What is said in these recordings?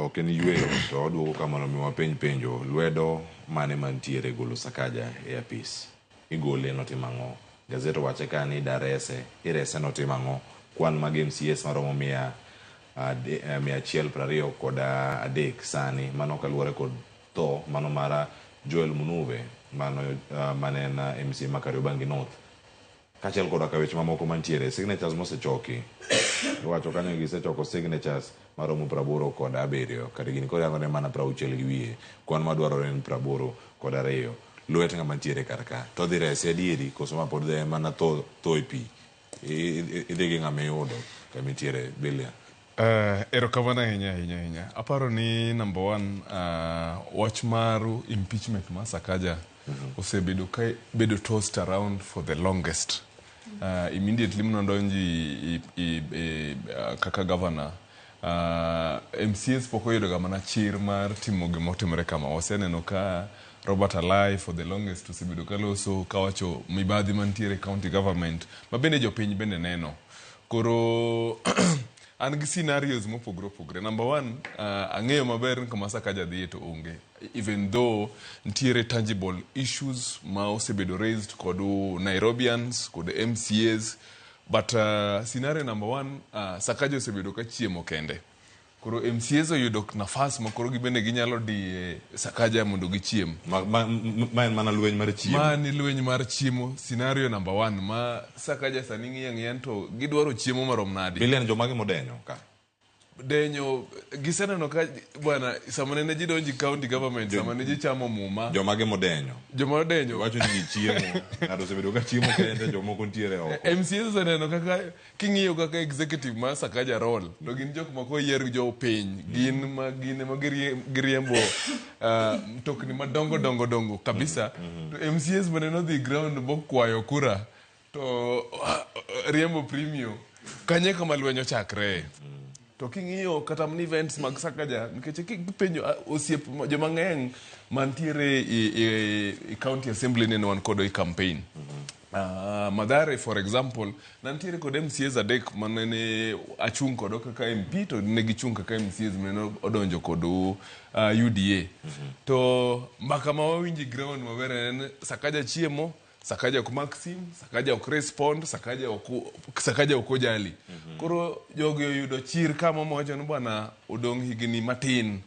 ok en yueyo to oduogo kamano miwa penjo lwedo mane mantiere golo Sakaja e apis igole notima ang'o gazet wache ka ni darese irese notima ang'o kwan mag MCS maromo 120 kod adek sani mano kaluwore kod tho mano mara Joel Munuve mane en MC ma Kariobangi North kachiel kod weche mamoko mantiere signatures mosechoki iwacho kanyo gisechoko signatures maromo 87 kata gini koro yangone mana 60 gi wiye kwan madwarore en 82 lwet ng'ama ntiere kar ka to dhi resi adieri koso ma pod dhe mana tho e pi idhi gi ng'ama iyudo kama ntiere Billion. Erokamano ahinya. Aparo ni number one wach maru impeachment ma Sakaja osebedo tossed around for the longest. Immediately mnodonji kaka governor MCS poko yudo mana chir mar timo gimotimore kama waseneno ka Robert Alai for the longest osebedo kaloso kawacho mibadhi mantiere county government mabende jopiny bende neno koro an gi scenarios mopogre. Number one, ang'eyo maber kama Sakaja dhiye to onge. Even though ntiere tangible issues ma osebedo raised kod Nairobians, kod MCAs, but scenario number one, Sakaja osebedo ka chiemo kende. Koro MCAs oyudo nafas ma koro gibende ginyalo di Sakaja mondo gichiem. Mana lweny mar chiemo. Mani lweny mar chiemo, scenario number one, ma Sakaja sani ng'iyang' to gidwaro chiemo marom nadi. Billion jomage modenyo ka? Denyo, giseneno ka, bwana, samane ne jidonji county government, samane jichamo muma. Jomage modenyo? Joma denyo. Wacho ni chiemo, ng'ato osebedo ka chiemo kende jomoko ntiere oko. MCAs oseneno kaka, king'iyo kaka executive ma Sakaja role, to gin jok mako yier jo piny, gin ma giriembo mtokni madongo kabisa. To MCAs maneno dhi ground bokwayo kura, to riembo premium, kanye kama lwenyo chakre. To king'iyo kata mni events mag Sakaja nikech kipenjo osiep joma ng'eny mantiere i county assembly ne wan kodo i campaign. Madare for example nantiere kod MCAs adek manene achung' kodo kaka MP to ne gichung' kaka MCAs manene odonjo kod UDA. To mbaka ma wawinji ground maber en Sakaja chiemo, Sakaja ok Maxim, Sakaja ok respond, Sakaja ok ojali. Koro jogi oyudo chir kama mowacho ni bwana odong' higni matin.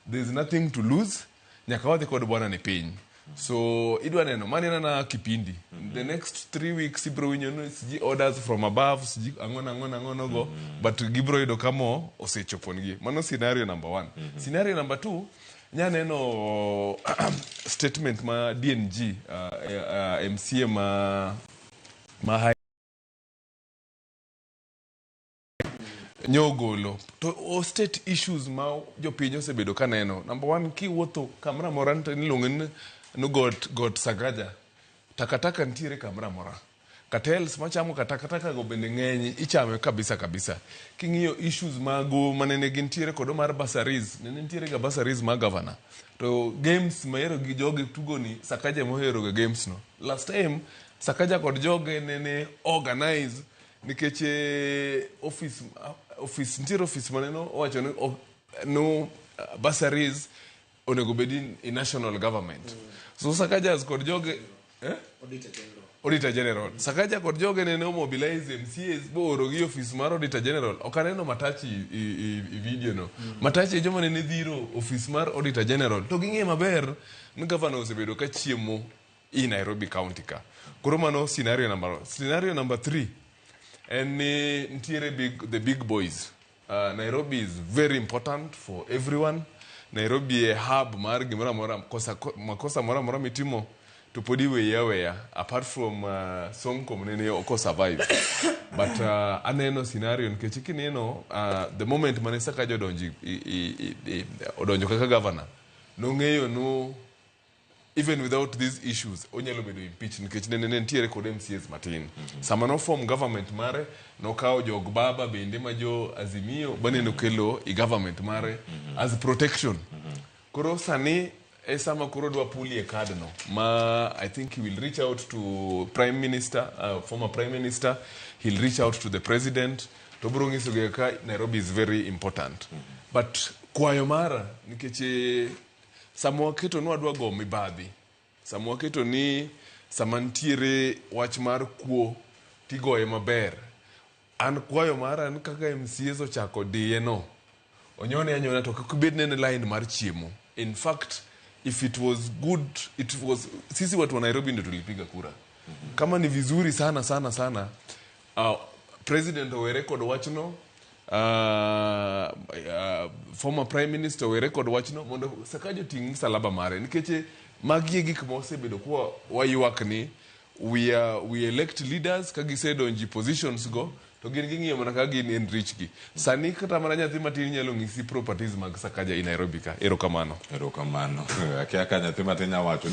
There is nothing to lose. Nyaka wadhi kod bwana ni piny. So idwa neno mani na kipindi. The next 3 weeks ibro winyo no siji orders from above, siji ang'on go, but gibro yudo kamo osechopongi. Mano scenario number 1. Scenario number 2, nyaneno statement ma DNG MCA ma nyogolo to state issues ma jopiny osebedo kaneno. Number 1, kiwuotho kamra mora nilongen no got Sakaja takataka ntiere kamra mora. Cartels machamo takataka go bende ng'eny ichame kabisa. King'iyo issues mago manene gintiere kodo mar basaris, nene ntiere ga basaris ma governor. To games mahero gi joge tugoni Sakaja mohero ga games no. Last time Sakaja kod joge nene organize nikech office ntiere office maneno owacho no basaris onego bedi in national government. So Sakaja kod joge Auditor General. Sakaja kod joge nene mobilize MCAs booro gi office mar Auditor General. Okaneno Matachi i video no. Matachi joma nene dhiro office mar Auditor General. To ging'e maber ni governor osebedo ka chiemo i Nairobi County ka. Koro mano scenario number 3. And ntiere the big boys. Nairobi is very important for everyone. Nairobi a hub mar gimora mora makosa mora mitimo to podi weya apart from Sonko nene oko survive. But aneno scenario nikech kineno the moment mane Sakaja odonjo kaka governor no ng'eyo no even without these issues onyalo bedo impeach nikech nene ntiere kod MCAs matin. Sama no form government mare no kao jog baba bende ma jo Azimio bane no kelo i government mare as protection. Koro sani esama koro dwa puli e card no ma I think he will reach out to Prime Minister, former Prime Minister, he'll reach out to the President to bro ngiso ka Nairobi is very important. But kwayo mara nikech sama waketo ni wadwa go mibadhi, sama waketo ni sama ntiere wach mar kuo tigoye maber. An kwayo mara ni kaka MCAs ochako diye no, onyone anyona to kakibed nene line mar chiemo. In fact, if it was good, sisi watu wa Nairobi ndio tulipiga kura. Kama ni vizuri sana sana sana, President we record wachno, former Prime Minister we record wachno, mondo Sakaja ting salaba mare. Nikeche magie gik mose bedo kuwa wayuak ni, we elect leaders kagisedo nji positions go, to gin ng'iyo mana ka gin enrich gi. Sani kata mana nyathi matin nyalo ng'isi properties mag Sakaja i Nairobi ka. Erokamano. Erokamano. Akia ka nyathi matin nyawacho.